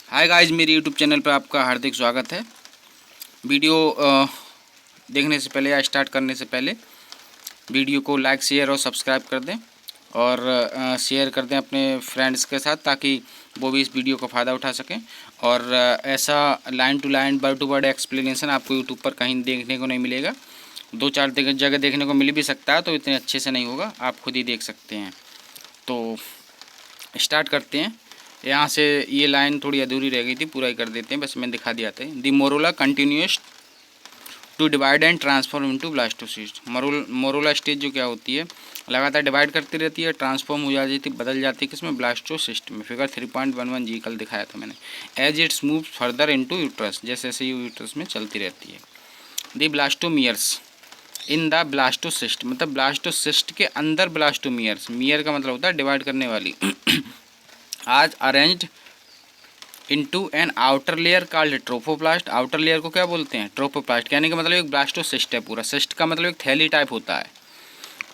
Hi guys, मेरे YouTube channel पर आपका हार्दिक स्वागत है। वीडियो देखने से पहले या स्टार्ट करने से पहले वीडियो को लाइक, शेयर और सब्सक्राइब कर दें और शेयर कर दें अपने फ्रेंड्स के साथ, ताकि वो भी इस वीडियो का फ़ायदा उठा सकें। और ऐसा line to line, word to word explanation आपको यूट्यूब पर कहीं देखने को नहीं मिलेगा। 2-4 जगह देखने को मिल भी सकता है, तो इतने अच्छे से नहीं होगा, आप खुद ही देख सकते हैं। तो स्टार्ट करते हैं। यहाँ से ये लाइन थोड़ी अधूरी रह गई थी, पूरा ही कर देते हैं, बस मैंने दिखा दिया था। The morula continues to divide and transform into blastocyst. Morula stage जो क्या होती है, लगातार डिवाइड करती रहती है, ट्रांसफॉर्म हो जाती है, बदल जाती है किसमें, ब्लास्टोसिस्ट में। फिगर 3.11 जी कल दिखाया था मैंने। As it's move further into uterus, जैसे जैसे ये यूट्रस में चलती रहती है। The blastomeres in the blastocyst, मतलब ब्लास्टोसिस्ट के अंदर ब्लास्टोमियर्स, मियर का मतलब होता है डिवाइड करने वाली। आज arranged into an outer layer called trophoblast. Outer layer को क्या बोलते हैं, ट्रोफोप्लास्ट। कहने का मतलब एक ब्लास्टोसिस्ट है पूरा। सिस्ट का मतलब एक थैली टाइप होता है,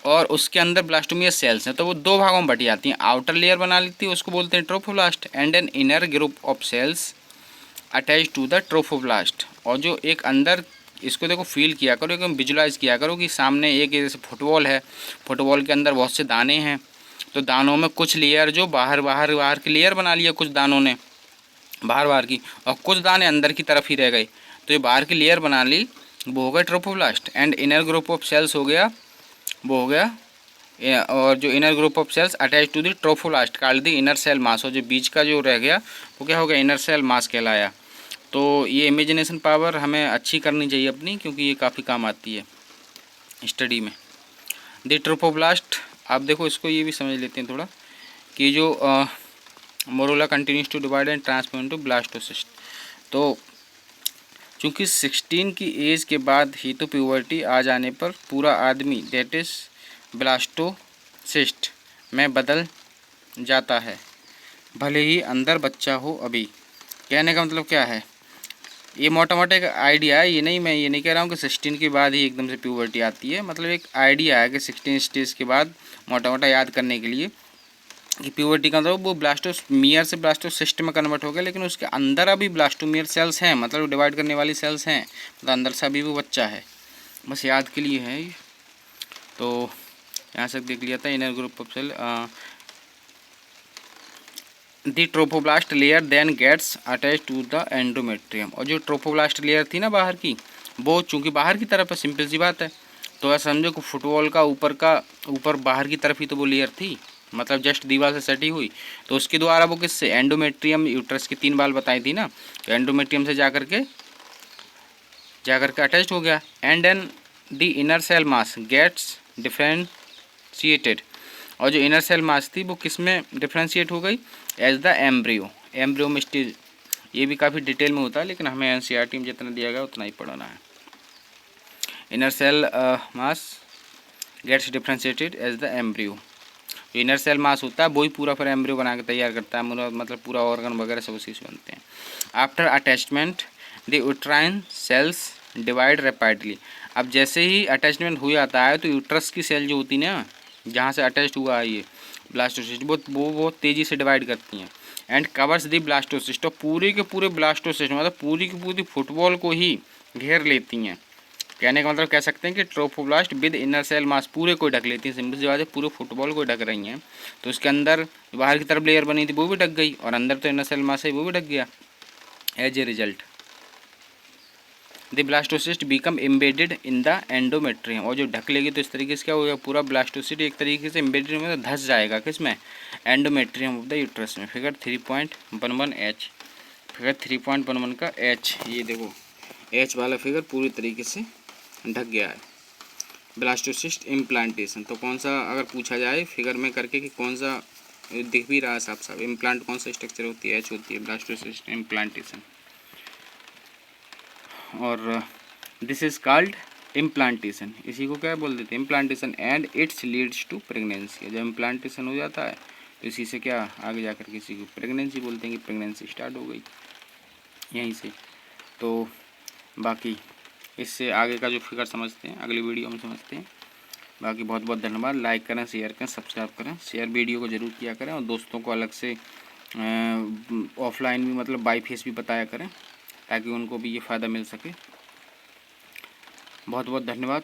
और उसके अंदर ब्लास्टोमियर सेल्स हैं, तो वो दो भागों में बट जाती हैं। आउटर लेयर बना लेती है, उसको बोलते हैं trophoblast, and an inner group of cells attach to the trophoblast. और जो एक अंदर, इसको देखो, फील किया करो, एकदम विजुलाइज किया करो कि सामने एक जैसे फुटबॉल है, फुटबॉल के अंदर बहुत से दाने हैं, तो दानों में कुछ लेयर जो बाहर बाहर बाहर की लेयर बना लिया कुछ दानों ने, बाहर बाहर की, और कुछ दाने अंदर की तरफ ही रह गए, तो ये बाहर की लेयर बना ली, वो हो गया trophoblast. And inner group of cells हो गया, वो हो गया, और जो inner group of cells attach to the trophoblast called the inner cell mass. और जो बीच का जो रह गया वो क्या हो गया, इनर सेल मास कहलाया। तो ये इमेजिनेशन पावर हमें अच्छी करनी चाहिए अपनी, क्योंकि ये काफ़ी काम आती है स्टडी में। द ट्रोफोप्लास्ट, आप देखो इसको ये भी समझ लेते हैं थोड़ा, कि जो morula continues to divide and transform to blastocyst. तो चूँकि 16 की एज के बाद ही तो प्यूबर्टी आ जाने पर पूरा आदमी, दैट इज़ ब्लास्टोसिस्ट, में बदल जाता है, भले ही अंदर बच्चा हो अभी। कहने का मतलब क्या है, ये मोटा मोटा एक आइडिया है, ये नहीं, मैं ये नहीं कह रहा हूँ कि 16 के बाद ही एकदम से प्यूबर्टी आती है। मतलब एक आइडिया है कि 16 स्टेज के बाद, मोटा मोटा याद करने के लिए, कि प्यूबर्टी का मतलब वो ब्लास्टोमियर से ब्लास्टोसिस्ट में कन्वर्ट हो गया, लेकिन उसके अंदर अभी ब्लास्टोमियर सेल्स हैं, मतलब डिवाइड करने वाली सेल्स हैं, मतलब अंदर से अभी वो बच्चा है। बस याद के लिए है। तो यहाँ से देख लिया था, inner group of cell, the trophoblast layer then gets attach to the endometrium. और जो ट्रोफोब्लास्ट लेयर थी ना बाहर की, वो चूँकि बाहर की तरफ है, सिंपल सी बात है, तो ऐसा समझो कि फुटबॉल का ऊपर बाहर की तरफ ही तो वो लेयर थी, मतलब जस्ट दीवार से सटी हुई, तो उसके द्वारा वो किससे, एंडोमेट्रियम, यूट्रस की 3 बाल बताई थी ना, तो एंडोमेट्रियम से जाकर के अटैच हो गया। And then the inner cell mass gets differentiated. और जो इनर सेल मास थी वो किस में डिफ्रेंशिएट हो गई, एज द एम्ब्रियो में स्टेज। ये भी काफ़ी डिटेल में होता है, लेकिन हमें एनसीईआरटी में जितना दिया गया उतना ही पढ़ना है। Inner cell mass gets differentiated as the embryo. जो इनर सेल मास होता है वही पूरा फिर एम्ब्रियो बना के तैयार करता है, मतलब पूरा ऑर्गन वगैरह सब उसी से बनते हैं। After attachment the uterine cells divide rapidly. अब जैसे ही अटैचमेंट हो जाता है, तो यूट्रस की सेल जो होती है ना, जहाँ से अटैच हुआ है ये ब्लास्टोसिस्ट, वो बहुत तेज़ी से डिवाइड करती हैं। एंड कवर्स द ब्लास्टोसिस्ट, और पूरे के पूरे ब्लास्टोसिस्ट, मतलब पूरी की पूरी फुटबॉल को ही घेर लेती हैं। कहने का मतलब कह सकते हैं कि trophoblast with inner cell mass पूरे को ढक लेती हैं। सिंपल सी बात है, पूरे फुटबॉल को ढक रही हैं, तो उसके अंदर बाहर की तरफ लेयर बनी थी वो भी ढक गई, और अंदर तो इनर सेल मास है वो भी ढक गया। As a result the blastocyst become embedded in the endometrium. और जो ढक लेगी तो इस तरीके से क्या होगा, पूरा ब्लास्टोसिस्ट एक तरीके से एम्बेडेड में धस जाएगा, किसमें, एंडोमेट्रियम ऑफ द यूट्रस में। फिगर 3.11 एच, फिगर 3.11 का एच, ये देखो एच वाला फिगर पूरी तरीके से ढक गया है। ब्लास्टोसिस्ट इम्प्लांटेशन, तो कौन सा, अगर पूछा जाए फिगर में करके कि कौन सा, दिख भी रहा है साफ साफ, इम्प्लांट कौन सा स्ट्रक्चर होती है, एच होती है, ब्लास्टोसिस्ट इम्प्लांटेशन। और दिस इज कॉल्ड इम्प्लांटेशन, इसी को क्या बोल देते हैं, implantation. And it's leads to pregnancy. जब इम्प्लांटेशन हो जाता है तो इसी से क्या आगे जाकर किसी को प्रेगनेंसी बोलते हैं, कि प्रेगनेंसी स्टार्ट हो गई यहीं से। तो बाकी इससे आगे का जो फिगर समझते हैं अगली वीडियो में समझते हैं। बाकी बहुत बहुत धन्यवाद। लाइक करें, शेयर करें, सब्सक्राइब करें, शेयर वीडियो को ज़रूर किया करें, और दोस्तों को अलग से ऑफलाइन भी मतलब बाई फेस भी बताया करें ताकि उनको भी ये फ़ायदा मिल सके। बहुत बहुत धन्यवाद।